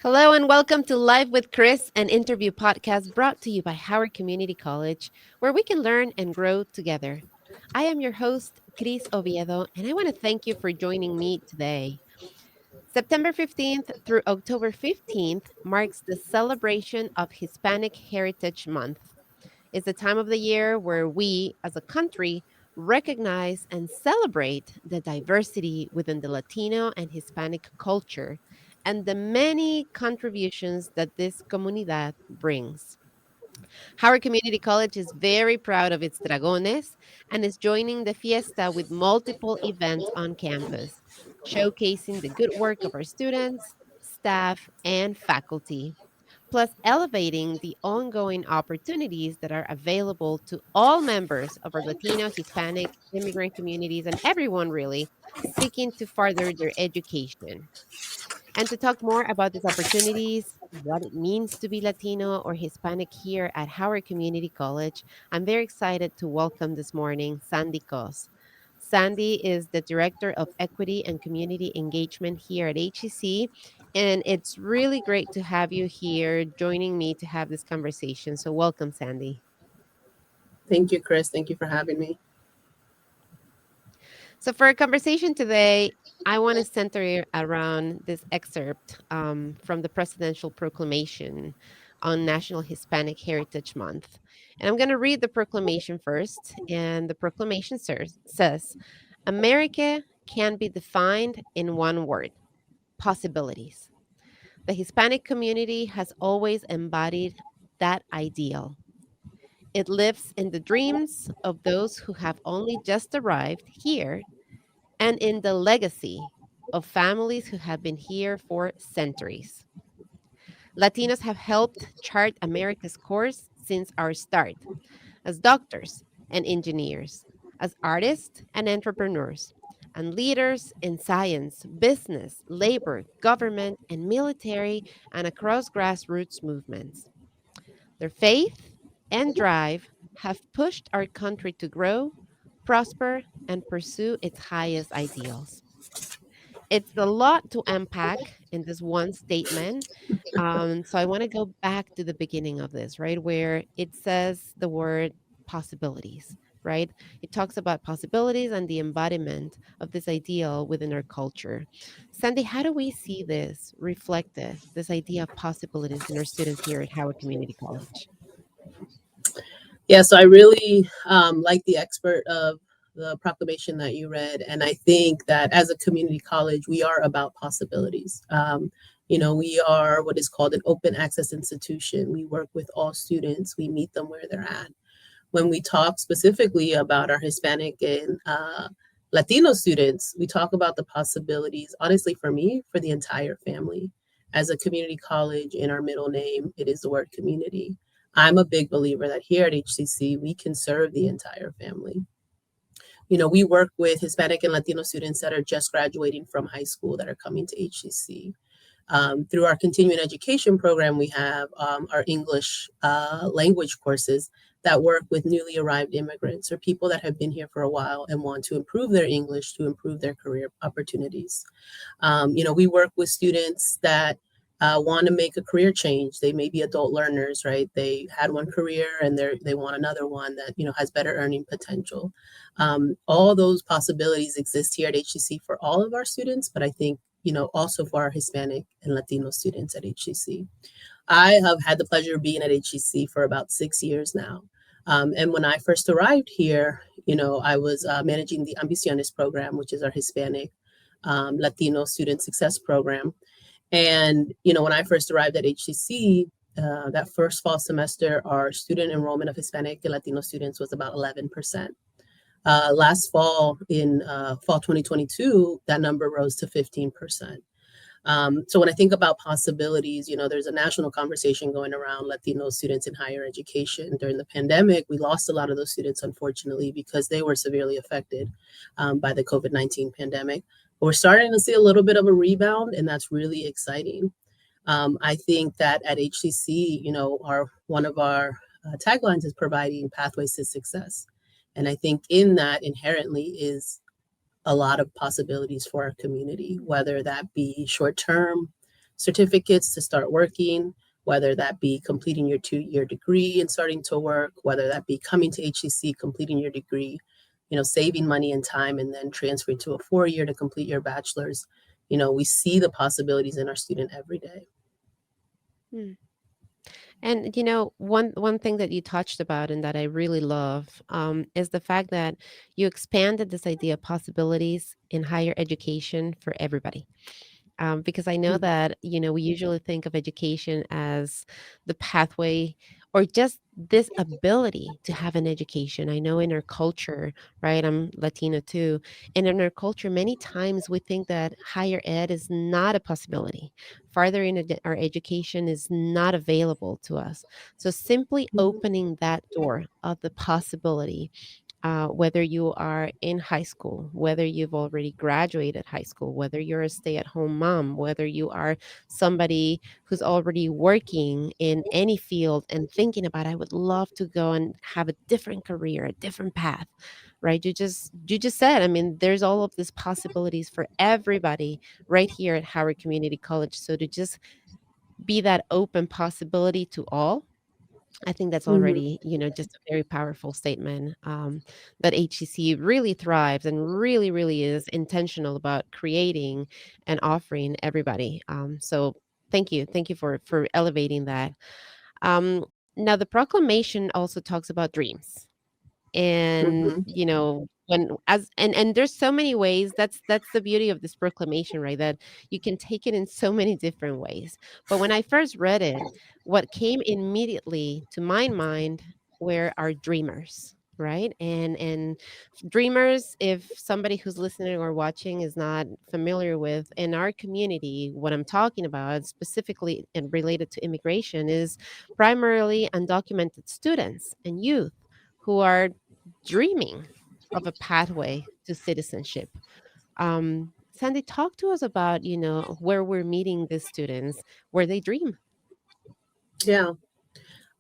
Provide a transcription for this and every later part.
Hello and welcome to Live with Chris, an interview podcast brought to you by Howard Community College, where we can learn and grow together. I am your host, Cris Oviedo, and I want to thank you for joining me today. September 15th through October 15th marks the celebration of Hispanic Heritage Month. It's the time of the year where we, as a country, recognize and celebrate the diversity within the Latino and Hispanic culture and the many contributions that this comunidad brings. Howard Community College is very proud of its Dragones and is joining the fiesta with multiple events on campus, showcasing the good work of our students, staff, and faculty, plus elevating the ongoing opportunities that are available to all members of our Latino, Hispanic, immigrant communities, and everyone really seeking to further their education. And to talk more about these opportunities, what it means to be Latino or Hispanic here at Howard Community College, I'm very excited to welcome this morning Sandy Cos. Sandy is the Director of Equity and Community Engagement here at HEC. And it's really great to have you here joining me to have this conversation. So, welcome, Sandy. Thank you, Chris. Thank you for having me. So, for our conversation today, I want to center around this excerpt from the presidential proclamation on National Hispanic Heritage Month. And I'm going to read the proclamation first. And the proclamation says America can be defined in one word: possibilities. The Hispanic community has always embodied that ideal. It lives in the dreams of those who have only just arrived here and in the legacy of families who have been here for centuries. Latinos have helped chart America's course since our start as doctors and engineers, as artists and entrepreneurs, and leaders in science, business, labor, government, and military, and across grassroots movements. Their faith and drive have pushed our country to grow, prosper, and pursue its highest ideals. It's a lot to unpack in this one statement. So I want to go back to the beginning of this, right? Where it says the word possibilities, right? It talks about possibilities and the embodiment of this ideal within our culture. Sandy, how do we see this reflected, this idea of possibilities in our students here at Howard Community College? Yeah, so I really like the expert of the proclamation that you read. And I think that as a community college, we are about possibilities. We are what is called an open access institution. We work with all students, we meet them where they're at. When we talk specifically about our Hispanic and Latino students, we talk about the possibilities, honestly, for me, for the entire family. As a community college, in our middle name, it is the word community. I'm a big believer that here at HCC, we can serve the entire family. We work with Hispanic and Latino students that are just graduating from high school that are coming to HCC. Through our continuing education program, we have our English language courses that work with newly arrived immigrants or people that have been here for a while and want to improve their English to improve their career opportunities. We work with students that want to make a career change. They may be adult learners, right? They had one career and they want another one that has better earning potential. All those possibilities exist here at HCC for all of our students, but I think also for our Hispanic and Latino students at HCC. I have had the pleasure of being at HCC for about 6 years now. And when I first arrived here, I was managing the Ambiciones program, which is our Hispanic Latino student success program. And, when I first arrived at HCC, that first fall semester, our student enrollment of Hispanic and Latino students was about 11%. Last fall, in fall 2022, that number rose to 15%. So when I think about possibilities, there's a national conversation going around Latino students in higher education. During the pandemic, we lost a lot of those students, unfortunately, because they were severely affected by the COVID-19 pandemic. But we're starting to see a little bit of a rebound, and that's really exciting. I think that at HCC, one of our taglines is providing pathways to success. And I think in that inherently is a lot of possibilities for our community, whether that be short term certificates to start working, whether that be completing your 2-year degree and starting to work, whether that be coming to HCC, completing your degree, saving money and time, and then transferring to a 4-year to complete your bachelor's. We see the possibilities in our student every day. Hmm. And one thing that you touched about and that I really love is the fact that you expanded this idea of possibilities in higher education for everybody. Because I know that we usually think of education as the pathway or just this ability to have an education. I know in our culture, right? I'm Latina too, and in our culture, many times we think that higher ed is not a possibility. Farther our education is not available to us. So simply opening that door of the possibility, whether you are in high school, whether you've already graduated high school, whether you're a stay at home mom, whether you are somebody who's already working in any field and thinking about, I would love to go and have a different career, a different path, right? You just said, I mean, there's all of these possibilities for everybody right here at Howard Community College. So to just be that open possibility to all, I think that's Mhm. already, just a very powerful statement, that HCC really thrives and really, really is intentional about creating and offering everybody. So thank you for elevating that. Um, Now the proclamation also talks about dreams, and Mhm. when as and there's so many ways. That's the beauty of this proclamation, right? That you can take it in so many different ways. But when I first read it, what came immediately to my mind were our dreamers, right? And dreamers, if somebody who's listening or watching is not familiar with, in our community, what I'm talking about specifically and related to immigration is primarily undocumented students and youth who are dreaming of a pathway to citizenship. Sandy, talk to us about, where we're meeting the students, where they dream. Yeah.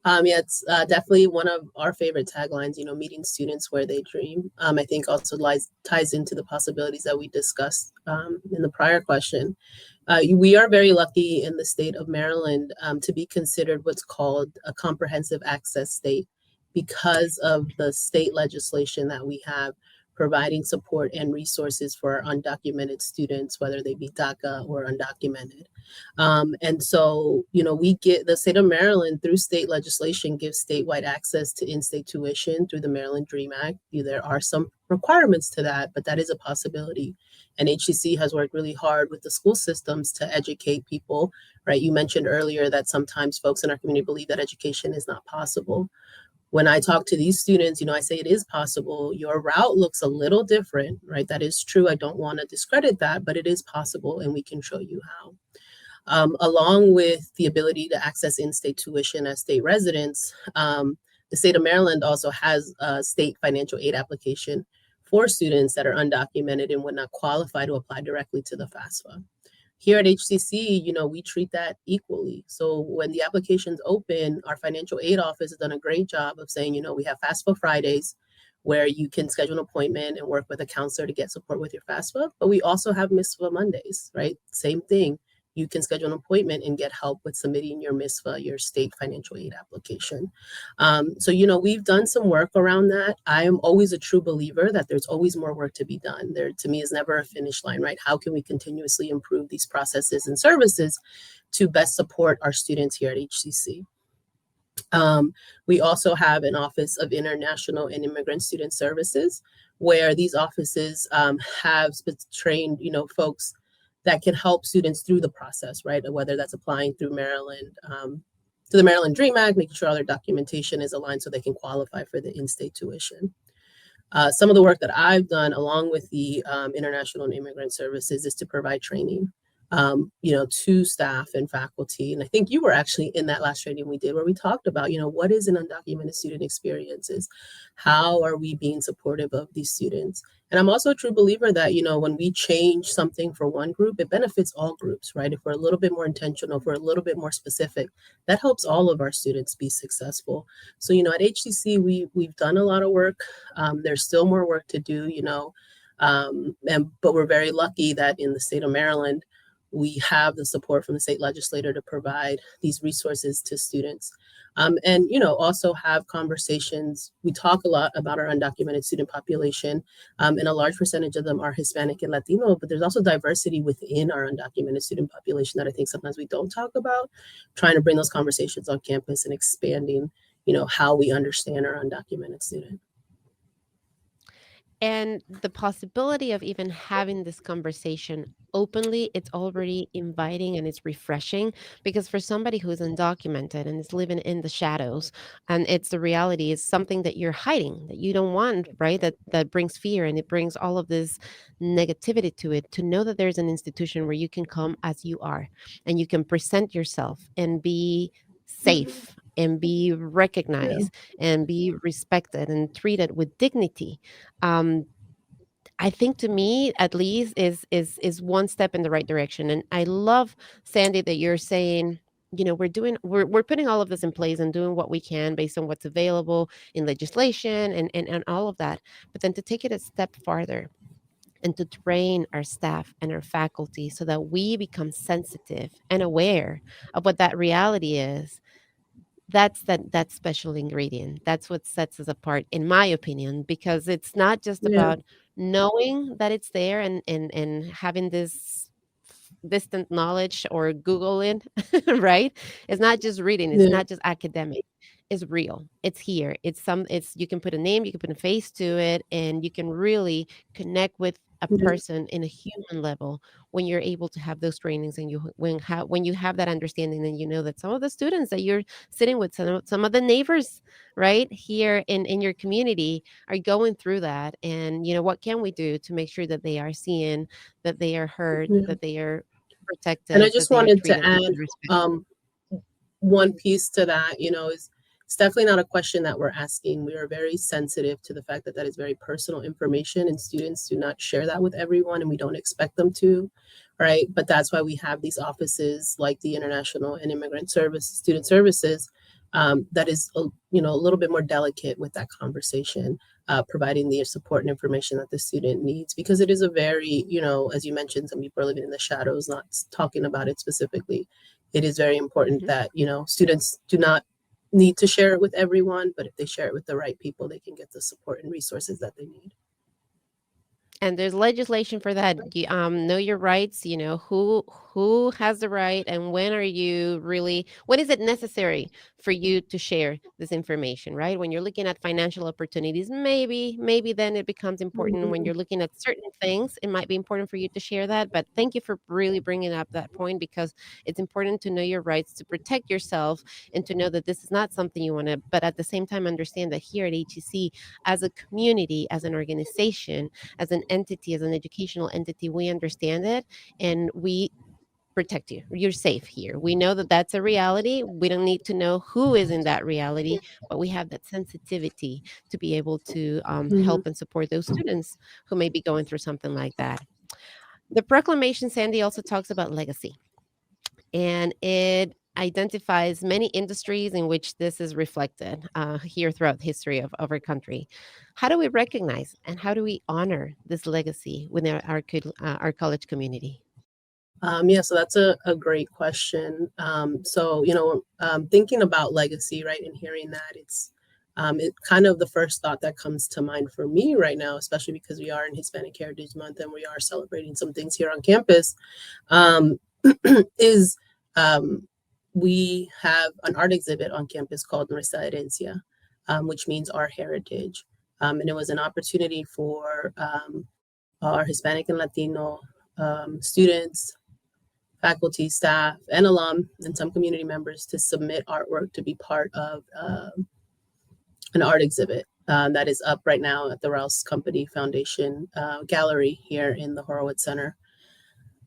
Yeah, it's definitely one of our favorite taglines, meeting students where they dream. I think also ties into the possibilities that we discussed in the prior question. We are very lucky in the state of Maryland to be considered what's called a comprehensive access state because of the state legislation that we have providing support and resources for our undocumented students, whether they be DACA or undocumented. And so, we get the state of Maryland through state legislation gives statewide access to in-state tuition through the Maryland Dream Act. There are some requirements to that, but that is a possibility. And HCC has worked really hard with the school systems to educate people, right? You mentioned earlier that sometimes folks in our community believe that education is not possible. When I talk to these students, I say it is possible. Your route looks a little different, right? That is true. I don't want to discredit that, but it is possible and we can show you how. Along with the ability to access in-state tuition as state residents, the state of Maryland also has a state financial aid application for students that are undocumented and would not qualify to apply directly to the FAFSA. Here at HCC, we treat that equally. So when the applications open, our financial aid office has done a great job of saying, we have FAFSA Fridays where you can schedule an appointment and work with a counselor to get support with your FAFSA. But we also have MISFA Mondays, right? Same thing. You can schedule an appointment and get help with submitting your MISFA, your state financial aid application. So, we've done some work around that. I am always a true believer that there's always more work to be done. There, to me, is never a finish line, right? How can we continuously improve these processes and services to best support our students here at HCC? We also have an Office of International and Immigrant Student Services, where these offices have trained, folks that can help students through the process, right? Whether that's applying through Maryland, to the Maryland Dream Act, making sure all their documentation is aligned so they can qualify for the in-state tuition. Some of the work that I've done along with the International and Immigrant Services is to provide training, to staff and faculty. And I think you were actually in that last training we did where we talked about, what is an undocumented student experiences? How are we being supportive of these students? And I'm also a true believer that, when we change something for one group, it benefits all groups, right? If we're a little bit more intentional, if we're a little bit more specific, that helps all of our students be successful. So, at HCC, we've done a lot of work. There's still more work to do, but we're very lucky that in the state of Maryland, we have the support from the state legislator to provide these resources to students. And, also have conversations. We talk a lot about our undocumented student population, and a large percentage of them are Hispanic and Latino, but there's also diversity within our undocumented student population that I think sometimes we don't talk about, trying to bring those conversations on campus and expanding, how we understand our undocumented student. And the possibility of even having this conversation openly, it's already inviting and it's refreshing, because for somebody who's undocumented and is living in the shadows, and it's the reality, is something that you're hiding, that you don't want, right? That brings fear, and it brings all of this negativity to it. To know that there's an institution where you can come as you are, and you can present yourself and be safe and be Yeah. recognized and be respected and treated with dignity, um, I think, to me at least, is one step in the right direction. And I love, Sandy, that you're saying, we're putting all of this in place and doing what we can based on what's available in legislation and all of that. But then to take it a step farther and to train our staff and our faculty so that we become sensitive and aware of what that reality is. That's that special ingredient. That's what sets us apart, in my opinion, because it's not just Yeah. about knowing that it's there and having this distant knowledge or Google it, right? It's not just reading, it's Yeah. not just academic. It's real. It's here. It's you can put a name, you can put a face to it, and you can really connect with a Yeah. person in a human level when you're able to have those trainings, and when you have that understanding, and you know that some of the students that you're sitting with, some of the neighbors, right, here in your community, are going through that. And what can we do to make sure that they are seen, that they are heard, Yeah. that they are And I protected, that just they are wanted to treated with add respect? um, one piece to that, is it's definitely not a question that we're asking. We are very sensitive to the fact that that is very personal information, and students do not share that with everyone, and we don't expect them to, right? But that's why we have these offices like the International and Immigrant Service Student Services, that is a little bit more delicate with that conversation, providing the support and information that the student needs, because it is a very, as you mentioned, some people are living in the shadows, not talking about it specifically. It is very important Mhm. that students do not need to share it with everyone, but if they share it with the right people, they can get the support and resources that they need. And there's legislation for that. Know your rights. Who has the right, and when is it necessary for you to share this information, right? When you're looking at financial opportunities, maybe then it becomes important. When Mhm. you're looking at certain things, it might be important for you to share that. But thank you for really bringing up that point, because it's important to know your rights, to protect yourself, and to know that this is not something you want to. But at the same time, understand that here at HEC, as a community, as an organization, as an entity, as an educational entity, we understand it, and we protect you. You're safe here. We know that that's a reality. We don't need to know who is in that reality, but we have that sensitivity to be able to Mhm. help and support those students who may be going through something like that. The proclamation, Sandy, also talks about legacy, and it identifies many industries in which this is reflected here throughout the history of our country. How do we recognize and how do we honor this legacy within our college community? Yeah, so that's a great question. So, thinking about legacy, right, and hearing that, it kind of the first thought that comes to mind for me right now, especially because we are in Hispanic Heritage Month and we are celebrating some things here on campus, um, is we have an art exhibit on campus called Nuestra Herencia, which means our heritage. And it was an opportunity for our Hispanic and Latino students, faculty, staff, and alum, and some community members to submit artwork to be part of an art exhibit that is up right now at the Rouse Company Foundation gallery here in the Horowitz Center.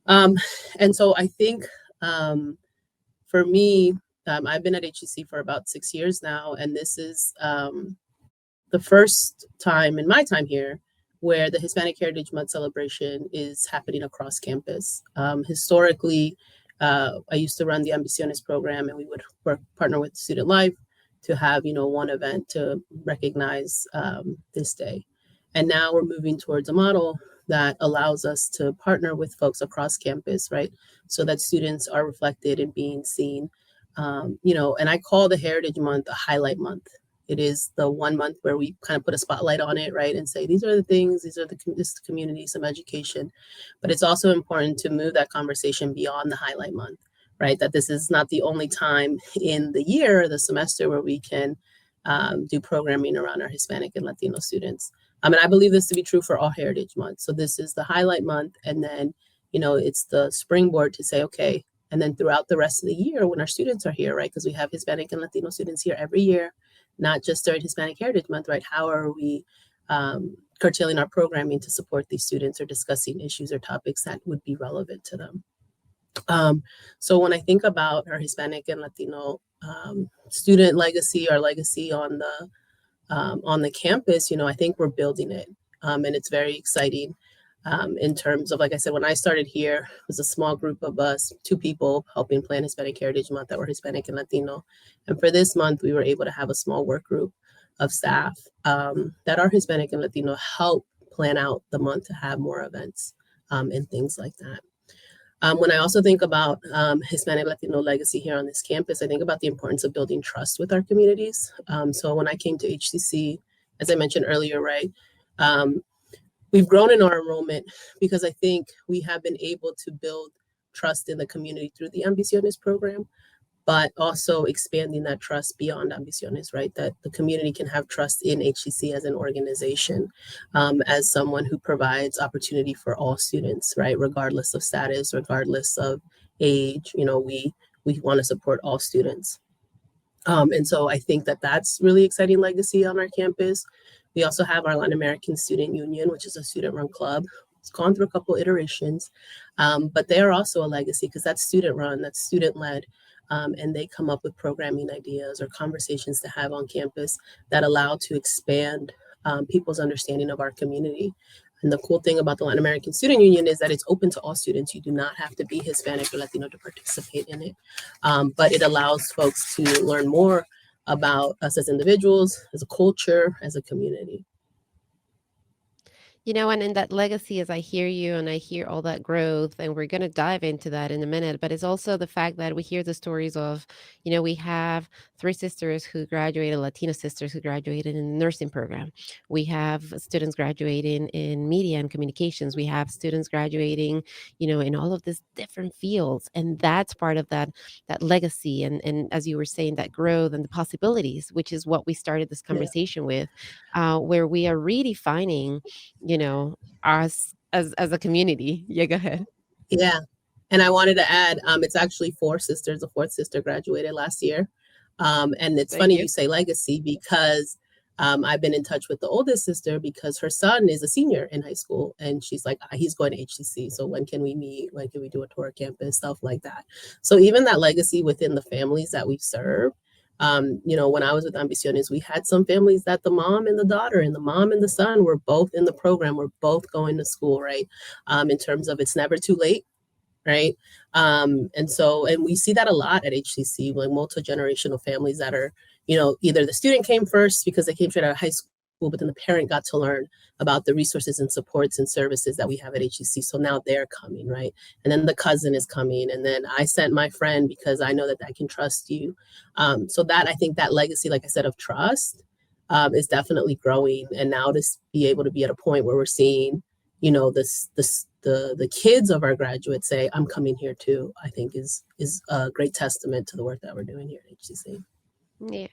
Um, and so I think for me, I've been at HEC for about 6 years now, and this is the first time in my time here where the Hispanic Heritage Month celebration is happening across campus. Historically, I used to run the Ambiciones program, and we would partner with Student Life to have one event to recognize this day. And now we're moving towards a model that allows us to partner with folks across campus, right? So that students are reflected and being seen. And I call the Heritage Month a highlight month. It is the one month where we kind of put a spotlight on it, right? And say, these are the things, this is the community, some education. But it's also important to move that conversation beyond the highlight month, right? That this is not the only time in the year, the semester, where we can do programming around our Hispanic and Latino students. And I believe this to be true for all Heritage Month. So this is the highlight month, and then, it's the springboard to say, okay, and then throughout the rest of the year when our students are here, right? Because we have Hispanic and Latino students here every year, not just during Hispanic Heritage Month, right? How are we curtailing our programming to support these students or discussing issues or topics that would be relevant to them? So when I think about our Hispanic and Latino student legacy, our legacy on the campus, I think we're building it, and it's very exciting. In terms of, like I said, when I started here, it was a small group of us, 2 people helping plan Hispanic Heritage Month that were Hispanic and Latino. And for this month, we were able to have a small work group of staff that are Hispanic and Latino help plan out the month to have more events and things like that. When I also think about Hispanic Latino legacy here on this campus, I think about the importance of building trust with our communities. So when I came to HCC, as I mentioned earlier, right, we've grown in our enrollment because I think we have been able to build trust in the community through the Ambiciones program, but also expanding that trust beyond Ambiciones, right? That the community can have trust in HCC as an organization, as someone who provides opportunity for all students, right? Regardless of status, regardless of age, we want to support all students. And so I think that that's really exciting legacy on our campus. We also have our Latin American Student Union, which is a student-run club. It's gone through a couple iterations, but they are also a legacy because that's student-run, that's student-led, and they come up with programming ideas or conversations to have on campus that allow to expand people's understanding of our community. And the cool thing about the Latin American Student Union is that it's open to all students. You do not have to be Hispanic or Latino to participate in it, but it allows folks to learn more about us as individuals, as a culture, as a community. And in that legacy, as I hear you and I hear all that growth, and we're going to dive into that in a minute, but it's also the fact that we hear the stories of, we have 3 sisters who graduated, Latina sisters who graduated in the nursing program. We have students graduating in media and communications. We have students graduating, in all of these different fields. And that's part of that legacy. And as you were saying, that growth and the possibilities, which is what we started this Yeah. conversation with, where we are redefining us as a community. Yeah, go ahead. Yeah. And I wanted to add, it's actually 4 sisters. The 4th sister graduated last year. And it's Thank funny you. you say legacy because I've been in touch with the oldest sister because her son is a senior in high school. And she's like, he's going to HCC. So when can we meet? When can we do a tour of campus? Stuff like that. So even that legacy within the families that we serve. When I was with Ambiciones, we had some families that the mom and the daughter and the mom and the son were both in the program, were both going to school, right? In terms of it's never too late, right? And we see that a lot at HCC, like multi-generational families that are, either the student came first because they came straight out of high school, but then the parent got to learn about the resources and supports and services that we have at HCC. So now they're coming, right? And then the cousin is coming. And then I sent my friend because I know that I can trust you. So that, I think that legacy, like I said, of trust is definitely growing. And now to be able to be at a point where we're seeing, the kids of our graduates say, I'm coming here too, I think is a great testament to the work that we're doing here at HCC. Yeah,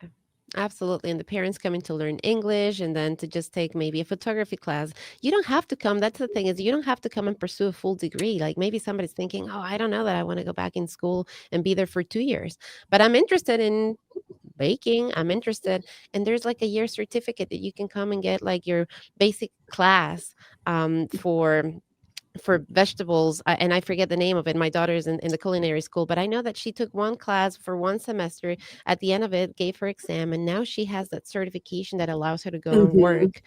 absolutely. And the parents coming to learn English and then to just take maybe a photography class. You don't have to come. That's the thing, is you don't have to come and pursue a full degree. Like maybe somebody's thinking, oh, I don't know that I want to go back in school and be there for 2 years, but I'm interested in baking. I'm interested. And there's like a year certificate that you can come and get like your basic class for vegetables, and I forget the name of it. My daughter's in the culinary school, but I know that she took one class for one semester. At the end of it, gave her exam, and now she has that certification that allows her to go and Mm-hmm. work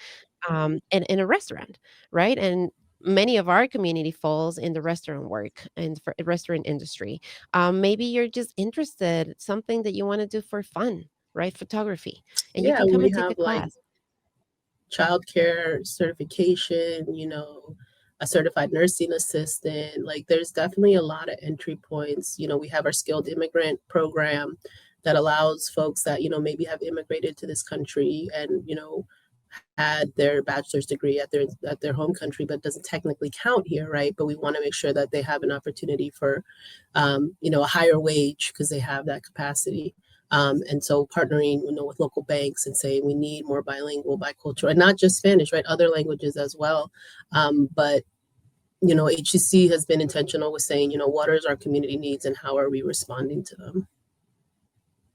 in a restaurant, right? And many of our community falls in the restaurant work and for restaurant industry. Maybe you're just interested, something that you want to do for fun, right? Photography, and you Yeah, can come we and take a have like class. childcare certification, a certified nursing assistant. Like there's definitely a lot of entry points. We have our skilled immigrant program that allows folks that, maybe have immigrated to this country and, had their bachelor's degree at their home country, but doesn't technically count here, right? But we want to make sure that they have an opportunity for, a higher wage because they have that capacity. And so partnering, with local banks and saying we need more bilingual, bicultural, and not just Spanish, right? Other languages as well. But HCC has been intentional with saying, what are our community needs and how are we responding to them?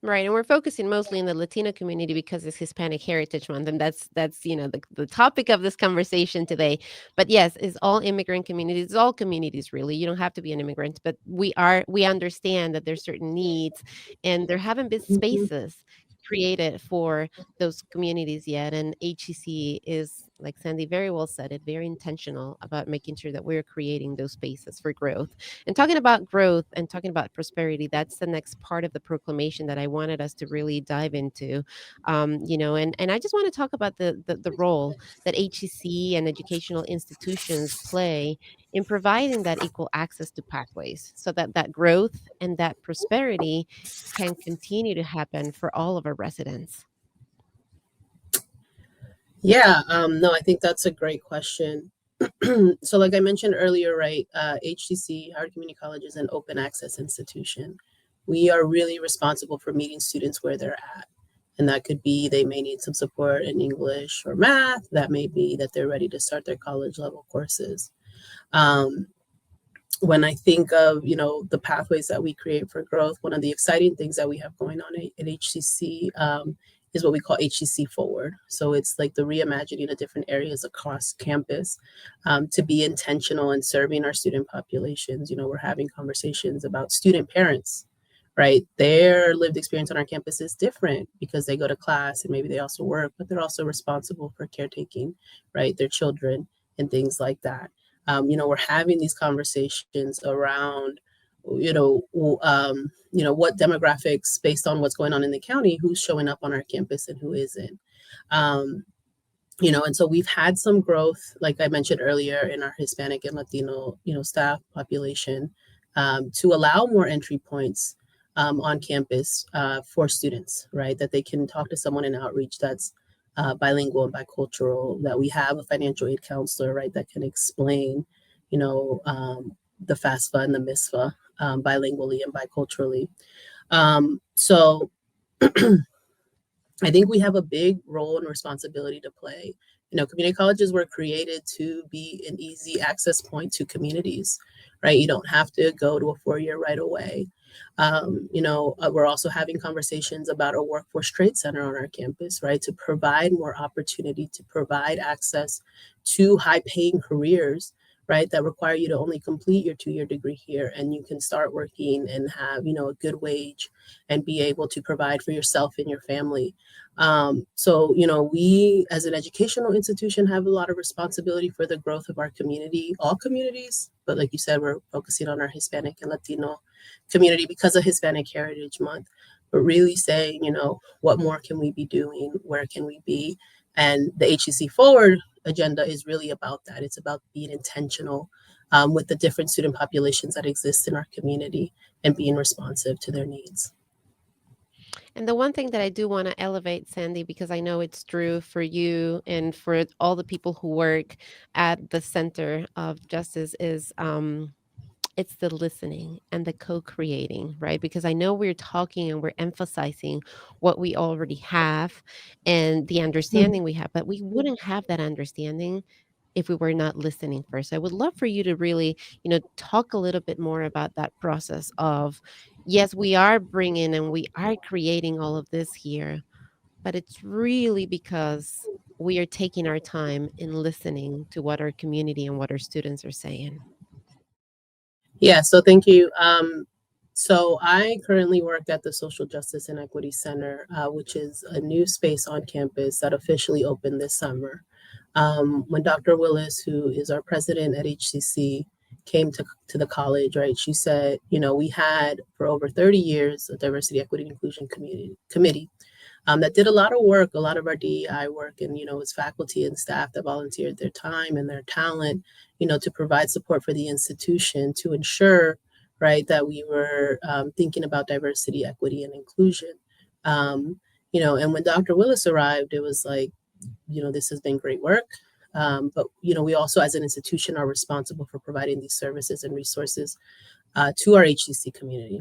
Right, and we're focusing mostly in the Latino community because it's Hispanic Heritage Month, and that's the topic of this conversation today. But yes, it's all immigrant communities, it's all communities really. You don't have to be an immigrant, but we understand that there's certain needs, and there haven't been Mhm. spaces created for those communities yet. And HEC is, like Sandy very well said it, very intentional about making sure that we're creating those spaces for growth. And talking about growth and talking about prosperity, that's the next part of the proclamation that I wanted us to really dive into. And I just want to talk about the role that HEC and educational institutions play in providing that equal access to pathways so that that growth and that prosperity can continue to happen for all of our residents. Yeah, no, I think that's a great question. So like I mentioned earlier, right, HCC, Howard Community College, is an open access institution. We are really responsible for meeting students where they're at. And that could be they may need some support in English or math. That may be that they're ready to start their college level courses. Um, when I think of, the pathways that we create for growth, one of the exciting things that we have going on at HCC is what we call HCC Forward. So it's like the reimagining of different areas across campus to be intentional in serving our student populations. We're having conversations about student parents, right? Their lived experience on our campus is different because they go to class and maybe they also work, but they're also responsible for caretaking, right? Their children and things like that. We're having these conversations around, what demographics based on what's going on in the county, who's showing up on our campus and who isn't. Um, and so we've had some growth, like I mentioned earlier, in our Hispanic and Latino, staff population to allow more entry points on campus for students, right? That they can talk to someone in outreach that's bilingual and bicultural, that we have a financial aid counselor, right, that can explain, the FAFSA and the MISFA bilingually and biculturally. So I think we have a big role and responsibility to play. Community colleges were created to be an easy access point to communities, right? You don't have to go to a four-year right away. We're also having conversations about a workforce trade center on our campus, right? To provide more opportunity, to provide access to high-paying careers, right? That require you to only complete your two-year degree here, and you can start working and have, a good wage and be able to provide for yourself and your family. So, we as an educational institution have a lot of responsibility for the growth of our community, all communities. But like you said, we're focusing on our Hispanic and Latino community because of Hispanic Heritage Month. But really saying, what more can we be doing? Where can we be? And the HCC Forward agenda is really about that. It's about being intentional with the different student populations that exist in our community and being responsive to their needs. And the one thing that I do want to elevate, Sandy, because I know it's true for you and for all the people who work at the Center of Justice, is it's the listening and the co-creating, right? Because I know we're talking and we're emphasizing what we already have and the understanding we have, but we wouldn't have that understanding if we were not listening first. I would love for you to really, talk a little bit more about that process of, yes, we are bringing and we are creating all of this here, but it's really because we are taking our time in listening to what our community and what our students are saying. Yeah, so thank you. So I currently work at the Social Justice and Equity Center, which is a new space on campus that officially opened this summer. When Dr. Willis, who is our president at HCC, came to the college, right, she said, we had for over 30 years a diversity, equity, and inclusion committee that did a lot of work, a lot of our DEI work, and it's faculty and staff that volunteered their time and their talent, to provide support for the institution to ensure, right, that we were thinking about diversity, equity, and inclusion. And when Dr. Willis arrived, it was like, this has been great work. But we also, as an institution, are responsible for providing these services and resources to our HCC community.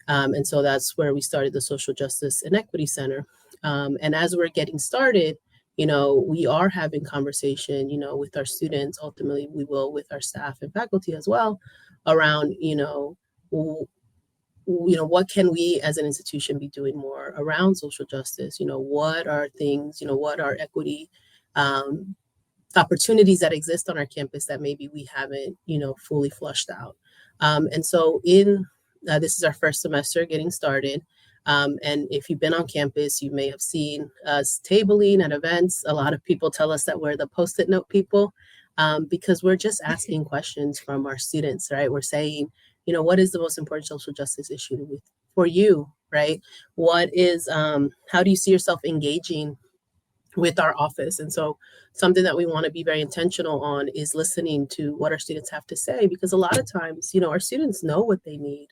And so that's where we started the Social Justice and Equity Center. And as we're getting started, we are having conversation, with our students. Ultimately, we will with our staff and faculty as well, around, what can we as an institution be doing more around social justice? What are things, what are equity opportunities that exist on our campus that maybe we haven't, fully flushed out. And so this is our first semester getting started. And if you've been on campus, you may have seen us tabling at events. A lot of people tell us that we're the Post-it note people, because we're just asking questions from our students, right? We're saying, what is the most important social justice issue for you, right? What is, how do you see yourself engaging with our office? And so something that we want to be very intentional on is listening to what our students have to say, because a lot of times, our students know what they need.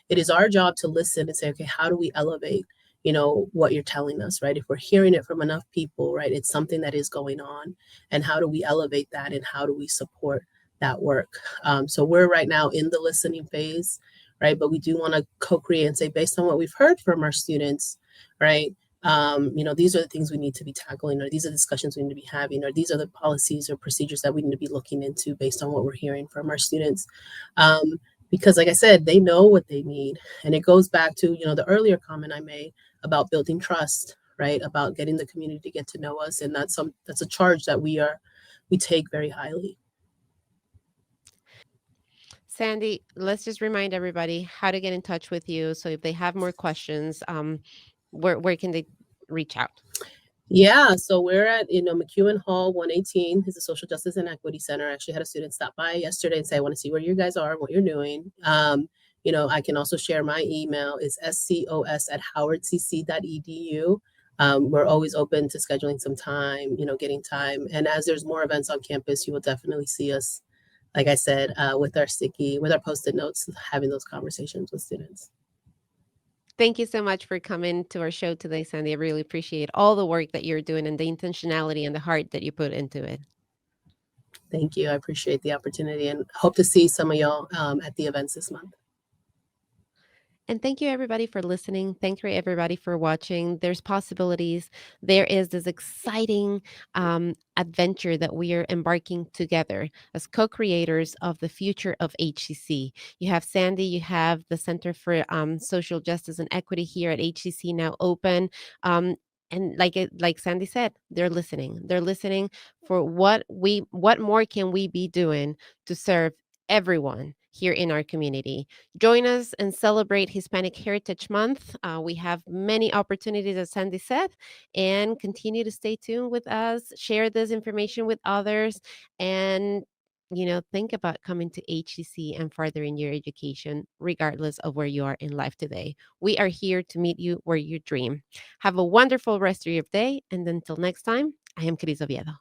It is our job to listen and say, okay, how do we elevate, what you're telling us, right? If we're hearing it from enough people, right, it's something that is going on. And how do we elevate that, and how do we support that work? So we're right now in the listening phase, right? But we do want to co-create and say, based on what we've heard from our students, right, these are the things we need to be tackling, or these are the discussions we need to be having, or these are the policies or procedures that we need to be looking into based on what we're hearing from our students. Because like I said, they know what they need. And it goes back to, the earlier comment I made about building trust, right? About getting the community to get to know us. And that's a charge that we take very highly. Sandy, let's just remind everybody how to get in touch with you. So if they have more questions, where can they reach out? Yeah, so we're at, McEwen Hall 118 is the Social Justice and Equity Center. I actually had a student stop by yesterday and say, I want to see where you guys are and what you're doing. I can also share my email is scos@howardcc.edu. We're always open to scheduling some time, getting time. And as there's more events on campus, you will definitely see us, like I said, with our Post-it notes, having those conversations with students. Thank you so much for coming to our show today, Sandy. I really appreciate all the work that you're doing and the intentionality and the heart that you put into it. Thank you. I appreciate the opportunity and hope to see some of y'all at the events this month. And thank you, everybody, for listening. Thank you, everybody, for watching. There's possibilities. There is this exciting adventure that we are embarking together as co-creators of the future of HCC. You have Sandy, you have the Center for Social Justice and Equity here at HCC now open. And like Sandy said, they're listening. They're listening for what more can we be doing to serve everyone here in our community. Join us and celebrate Hispanic Heritage Month. We have many opportunities, as Sandy said, and continue to stay tuned with us, share this information with others, and think about coming to HCC and furthering your education, regardless of where you are in life today. We are here to meet you where you dream. Have a wonderful rest of your day, and until next time, I am Cris Oviedo.